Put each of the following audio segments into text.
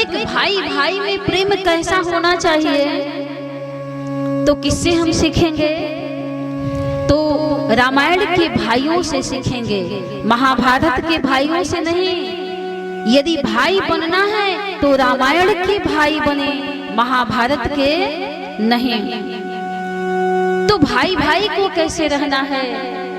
एक भाई भाई में प्रेम कैसा होना चाहिए, तो किससे हम सीखेंगे? तो रामायण के भाइयों से सीखेंगे, महाभारत के भाइयों से नहीं। यदि भाई बनना है तो रामायण के भाई बने, महाभारत के नहीं। तो भाई भाई को कैसे रहना है,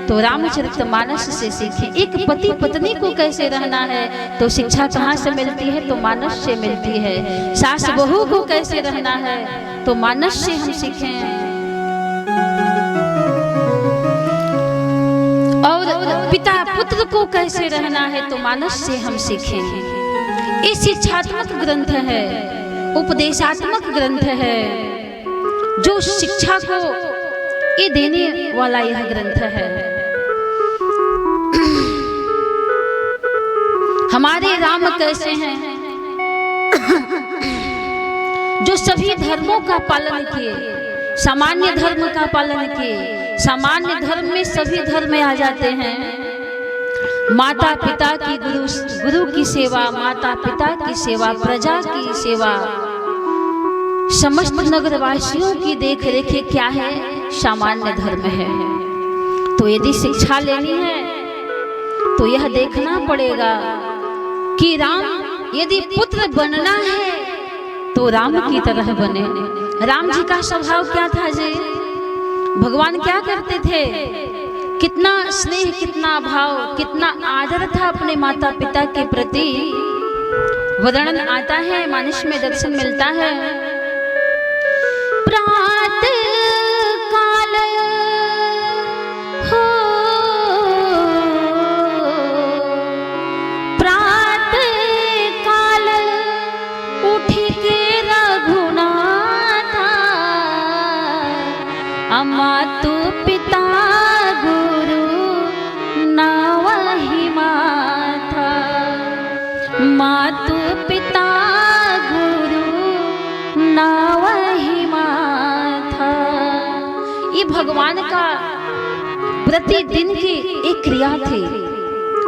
तो रामचरितमानस से सीखें। एक पति पत्नी को कैसे रहना है, तो शिक्षा कहाँ से मिलती है, तो मानस से मिलती है। सास बहू को कैसे रहना है, तो मानस से हम सीखें। और पिता पुत्र को कैसे रहना है, तो मानस से हम सीखें। ये शिक्षात्मक ग्रंथ है, उपदेशात्मक ग्रंथ है, जो शिक्षा को ये देने वाला यह ग्रंथ है। हमारे राम कैसे हैं, जो सभी धर्मों का पालन किए, सामान्य धर्म का पालन किए। सामान्य धर्म में सभी धर्म आ जाते हैं। माता पिता की गुरु की सेवा, माता पिता की सेवा, प्रजा की सेवा, समस्त नगरवासियों की देख रेख क्या है, सामान्य धर्म है। तो यदि शिक्षा लेनी है तो यह देखना पड़ेगा कि राम यदि पुत्र बनना है तो राम की तरह बने। राम जी का स्वभाव क्या था जी? भगवान क्या करते थे? कितना स्नेह, कितना भाव, कितना आदर था अपने माता पिता के प्रति। वर्णन आता है, मानस में दर्शन मिलता है। मातु पिता गुरु नावहि माथा, मातु पिता गुरु नावहि माथा। ये भगवान का प्रतिदिन की एक क्रिया थी,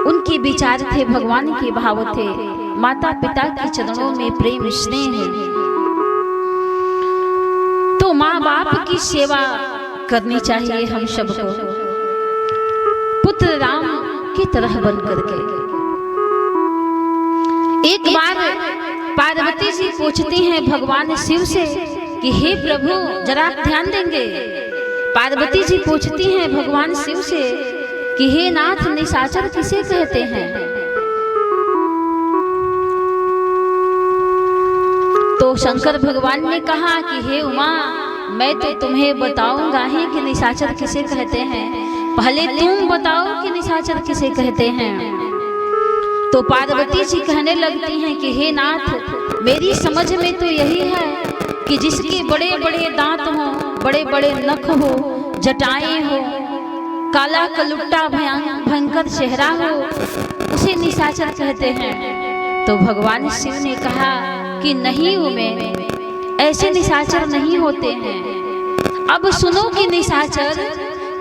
उनके विचार थे, भगवान के भाव थे। माता पिता के चरणों में प्रेम स्नेह है। तो माँ बाप की सेवा करनी चाहिए हम सबको, पुत्र राम की तरह बन करके। एक बार पार्वती जी पूछती हैं भगवान शिव से कि हे प्रभु, जरा ध्यान देंगे। पार्वती जी पूछती हैं भगवान शिव से कि हे नाथ, निशाचर किसे कहते हैं? तो शंकर भगवान ने कहा कि हे उमा, मैं तो तुम्हें बताऊंगा ही कि निशाचर किसे कहते हैं, पहले तुम बताओ कि निशाचर किसे कहते हैं। तो पार्वती जी कहने लगती हैं कि हे नाथ, मेरी समझ में तो यही है कि जिसके बड़े बड़े दांत हो, बड़े बड़े नख हो, जटाएं हो, काला कलुट्टा भयंकर चेहरा हो, उसे निशाचर कहते हैं। तो भगवान शिव ने कहा कि नहीं उमे, ऐसे निशाचर नहीं होते हैं। अब सुनो कि निशाचर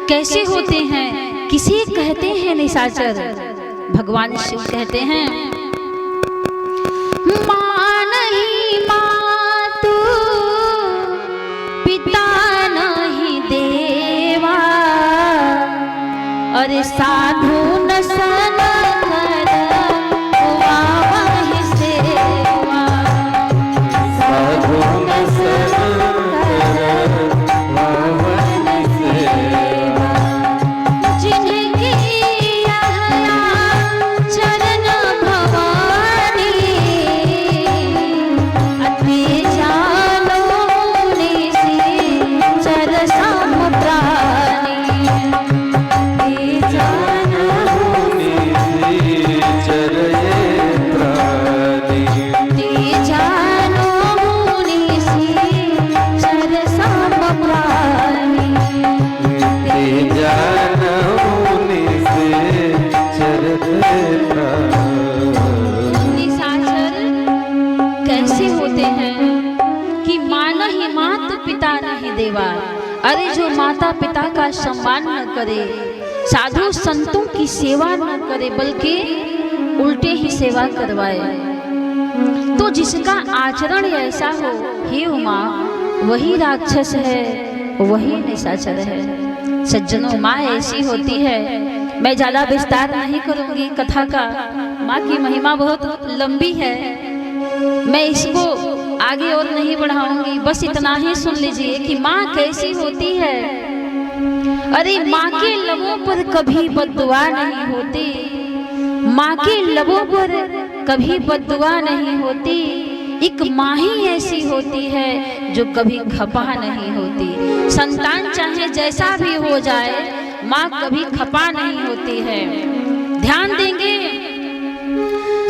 कैसे होते हैं, किसे कहते हैं निशाचर। भगवान शिव कहते हैं, माँ नहीं मातु, पिता नहीं देवा, और साधु न सन अरे जो माता पिता का सम्मान न करे, साधु संतों की सेवा न करे, बल्कि उल्टे ही सेवा करवाए, तो जिसका आचरण ऐसा हो, हे उमा, वही राक्षस है, वही निशाचर है। सज्जनों, माँ ऐसी होती है। मैं ज़्यादा विस्तार नहीं करूँगी कथा का, माँ की महिमा बहुत लंबी है, मैं इसको आगे और नहीं बढ़ाऊंगी। बस इतना ही सुन लीजिए कि माँ कैसी होती है। अरे माँ के लबों पर कभी बद्दुआ नहीं होती, माँ के लबों पर कभी बद्दुआ नहीं होती। एक माँ ही ऐसी होती है जो कभी खपा नहीं होती। संतान चाहे जैसा भी हो जाए, माँ कभी खपा नहीं होती है। ध्यान देंगे,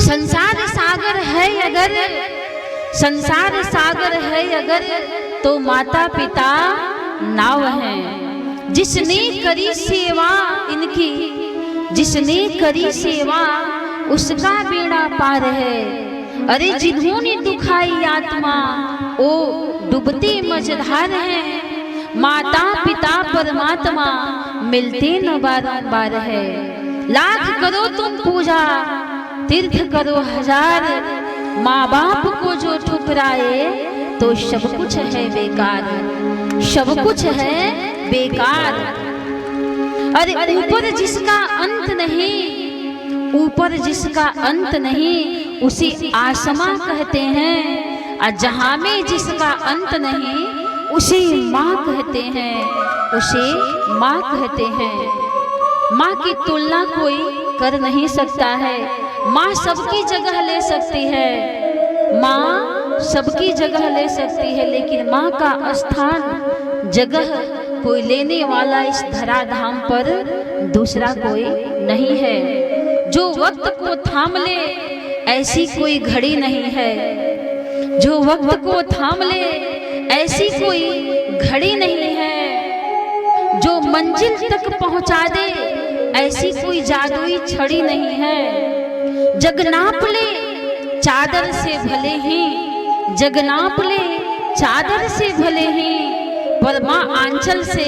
संसार सागर है अगर, संसार सागर है अगर, तो माता पिता नाव है। जिसने करी सेवा इनकी, जिसने करी सेवा, उसका बेड़ा पार है। अरे जिन्होंने दुखाई आत्मा, ओ डूबते मझधार हैं। माता पिता परमात्मा मिलते न बारंबार है। लाख करो तुम पूजा, तीर्थ करो हजार, माँ बाप को जो ठुकराए तो सब कुछ है बेकार, सब कुछ है बेकार। अरे ऊपर जिसका अंत नहीं, ऊपर जिसका अंत नहीं, उसे आसमा कहते हैं। और जहाँ में जिसका अंत नहीं, उसे माँ कहते हैं, उसे माँ कहते हैं। माँ की तुलना कोई कर नहीं सकता है। माँ सबकी जगह ले सकती है, माँ सबकी जगह ले सकती है, लेकिन माँ का स्थान जगह कोई लेने वाला इस धराधाम पर दूसरा कोई नहीं है। जो वक्त को थाम ले ऐसी कोई घड़ी नहीं है, जो वक्त को थाम ले ऐसी कोई घड़ी नहीं है। जो मंजिल तक पहुंचा दे ऐसी कोई जादुई छड़ी नहीं है। जग नाप ले चादर से भले ही, जग नाप ले चादर से भले ही, पर माँ आंचल से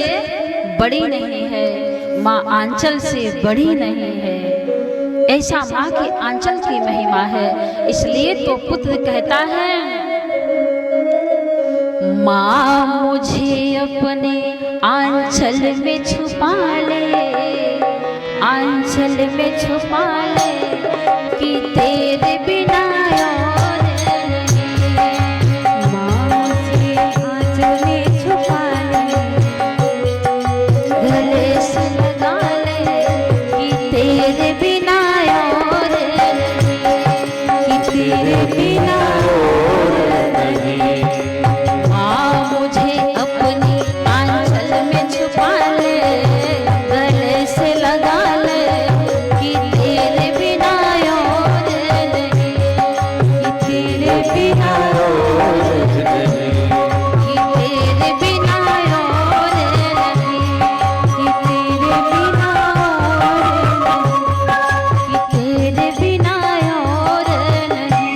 बड़ी नहीं है, माँ आंचल से बड़ी नहीं है। ऐसा माँ की आंचल की महिमा है। इसलिए तो पुत्र कहता है, माँ मुझे अपने आंचल में छुपा ले, आंचल में छुपा ले, कि तेरे बिना और नहीं। माँ मुझे आंचल में छुपा ले, गले से लगा ले, कि तेरे बिना और नहीं, कि तेरे बिना और नहीं। माँ मुझे अपनी आंचल में छुपा ले, गले से लगा ले, कि तेरे बिना और नहीं, कि तेरे बिना और नहीं, कि तेरे बिना और नहीं, कि तेरे बिना और नहीं, कि तेरे बिना और नहीं।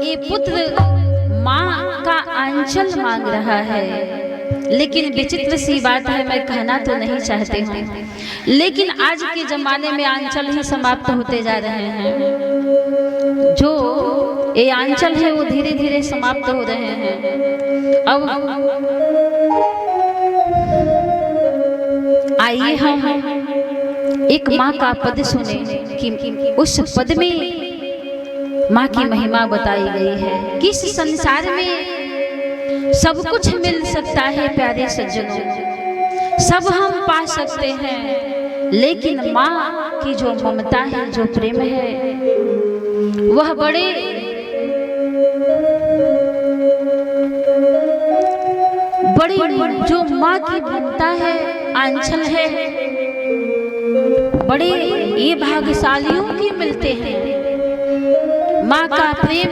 ये पुत्र माँ का आंचल मांग रहा है। लेकिन विचित्र सी बात है, मैं कहना तो नहीं चाहती हूँ, लेकिन आज के जमाने में आंचल ही समाप्त होते जा रहे हैं। जो ये आंचल है वो धीरे धीरे समाप्त हो रहे हैं। अब आइए हम एक माँ का पद सुने कि उस पद में माँ की महिमा बताई गई है। किस संसार में सब कुछ मिल सकता है प्यारे सज्जनों, सब हम पा सकते हैं, लेकिन माँ की जो ममता है, जो प्रेम है, वह बड़े बड़ी जो माँ की ममता है, आंचल है, बड़े ये भाग्यशालियों के मिलते हैं। माँ का प्रेम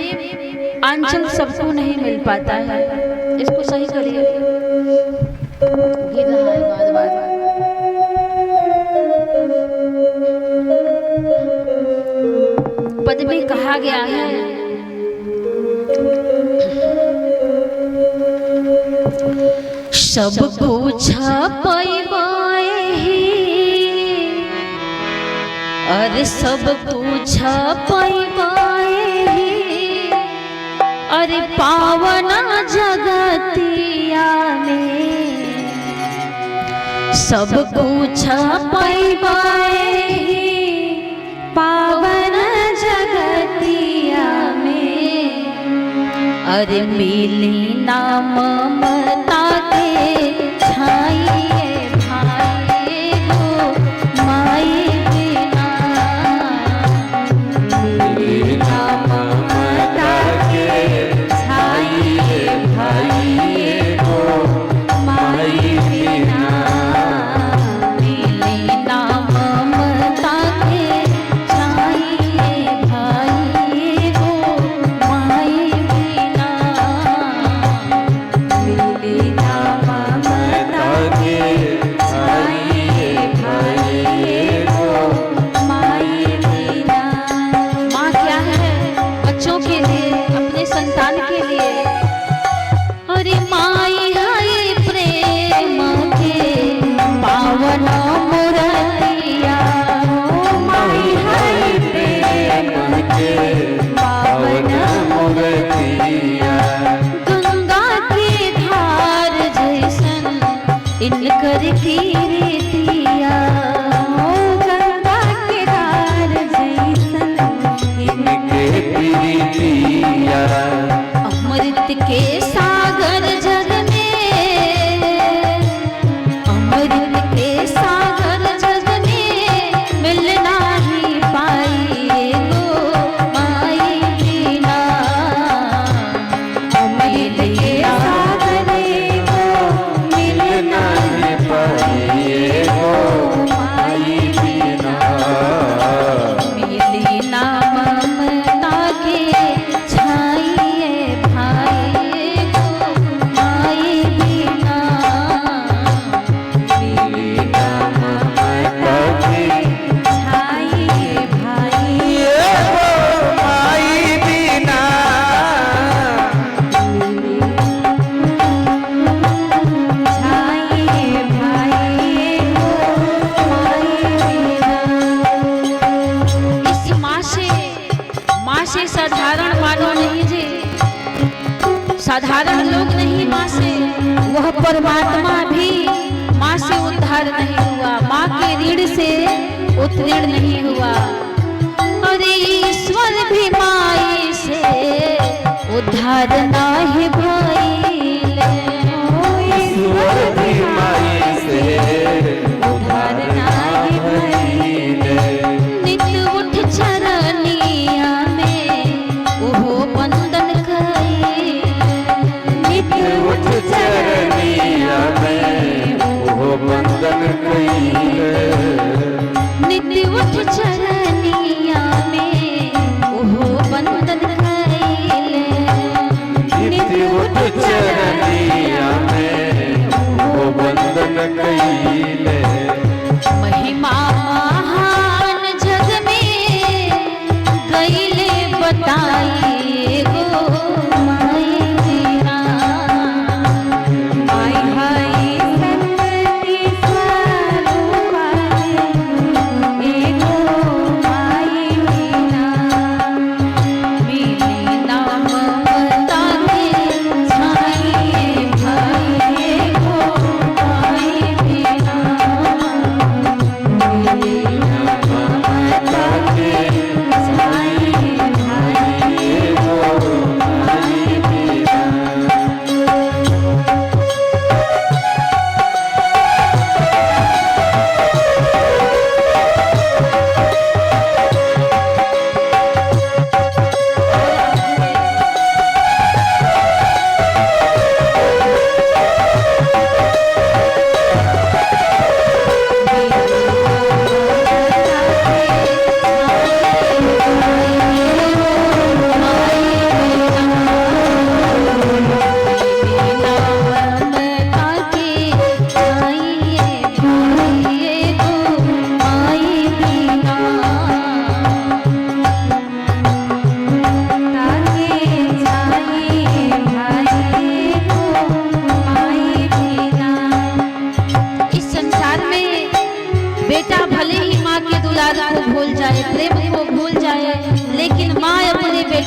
आंचल सबको नहीं मिल पाता है। इसको सही करिए, गिर रहा है बार बार। पद में कहा गया है, सब कुछ पैबाए अरे सब कुछ पैबाए अरे पावना जगतिया में सब कुछ पैबाए पावन जगतिया में अरे मिली नाम ममता के छाइए भाई हो माई बिना मिली नाम ममता के छाइए भाई हो माई बिना मिली नाम ममता के छाइए भाई हो माई बिना मिली नाम ममता के छाइए भाई हो माई बिना। माँ क्या है? बच्चों के लिए, अपने संतान के लिए। अरे माई है प्रेम के पावन मूर्तिया माई है प्रेम के पावन मूर्तिया गंगा के धार जैसन इनकर कीर्तिया गंगा के धार जैसन इनके कीर्तिया अमृत के सागर जग में अमृत के सागर जग में मिलना ही पाई गो माई बिना अमृत के सागर को मिलना ही पाई गो माई बिना मिली नाम ममता के छाइए भाई को माई बिना मिली नाम ममता के छाइए भाई को माई बिना छाइए भाई को माई बिना। इस माँ से साधारण मानो नहीं जी, साधारण लोग नहीं माँ से, वह परमात्मा भी माँ से उद्धार नहीं हुआ, माँ के ऋण से उत्तीर्ण नहीं हुआ। अरे ईश्वर भी माई से उद्धार नाही भइले ईश्वर भी माई से उद्धार नाही भइले नित उठ चरनिया में ओहो बंदन कइले नित उठ चरनिया में ओहो बंदन कइले नित उठ चरनिया में ओहो बंदन कइले नित उठ चरनिया में ओहो बंदन कइले महिमा महान जग में गइले बताइए गो माई बिना माई हाय सत्य स्वरूपा एगो माई बिना मिली नाम ममता के छाइए भाई गो माई बिना मिली नाम ममता के छाइए भाई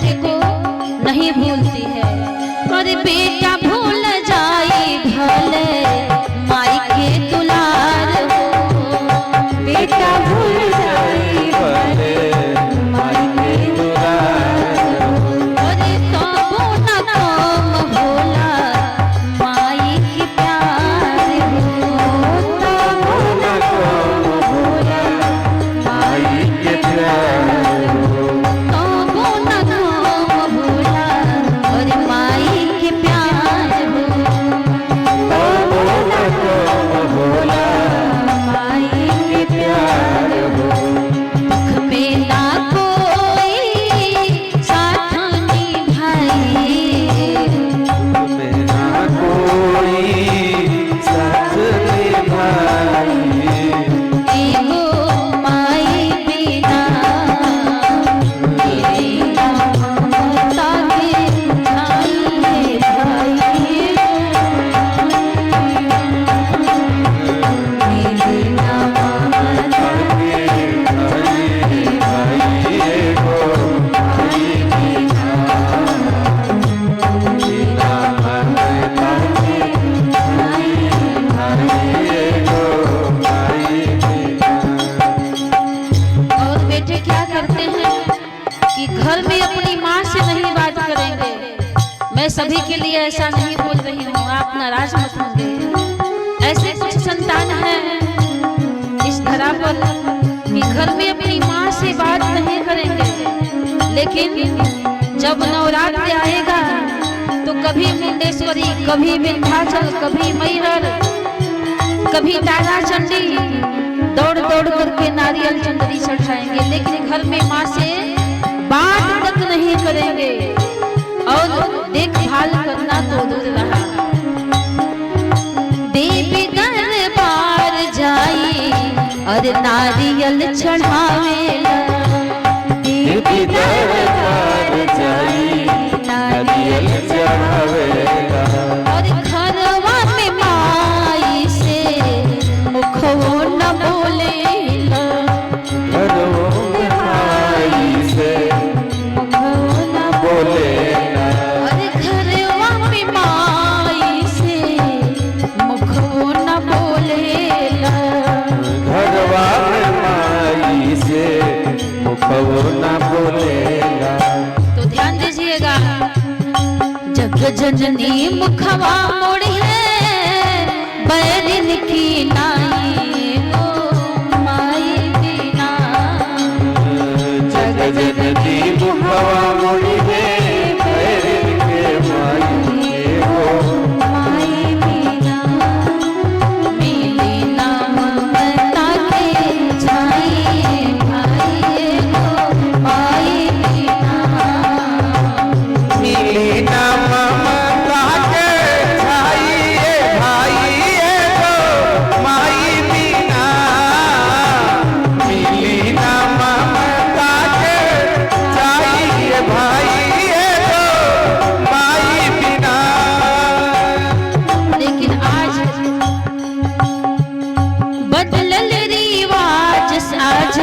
बेटे को नहीं भूलती है। और बेटा भूल जाए भले माई के दुलार हो, बेटा भूल जाए भले माई के दुलार हो। और तबो न कम होला माई के प्यार हो, तबो न कम होला माई के प्यार हो। तबो न कम होला और माई के प्यार हो। तबो न कम होला माई के प्यार हो। दुख में ना कोई साथ निभाई, मेरा कोई साथ निभाई। एगो माई बिना मेरी ममता के छाई भाई, मेरी ममता और बेटे क्या करते हैं कि घर में अपनी माँ से नहीं बात करेंगे। मैं सभी के लिए ऐसा नहीं बोल रही हूँ, आप नाराज मत होंगे। ऐसे कुछ संतान हैं इस धरा पर कि घर में अपनी माँ से बात नहीं करेंगे, लेकिन जब नवरात्र आएगा तो कभी मुंडेश्वरी, कभी विंध्याचल, कभी मैहर, कभी तारा चंडी दौड़ दौड़ करके नारियल चंदरी चढ़ाएंगे, लेकिन घर में माँ से बात तक नहीं करेंगे और देखभाल करना तो दूर रहा। देवी दरबार जाई और नारियल चढ़ावेला, देवी दरबार जाई नारियल चढ़ावेला। और घरवा में माई से मुखवो न बोलेला, घरों में माई से मुखवो न बोलेला। और घरवा में माई से मुखवो न बोलेला। घरवा में माई से मुखवो न बोलेला। तो ध्यान दीजिएगा, जग जननी मुखवा मोड़ी है बैरिन की नाई हो माई बिना। जग जननी मुखवा मोड़ी है बैरिन के माई हो माई बिना मिली ना ममता के छाई भाई हो माई बिना। मिली ना ममता के छाई भाई को माई बिना। मिली ना ममता के छाई भाई को माई बिना। लेकिन आज बदलल रिवाज, आज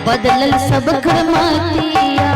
बदलल सब कर्मतिया।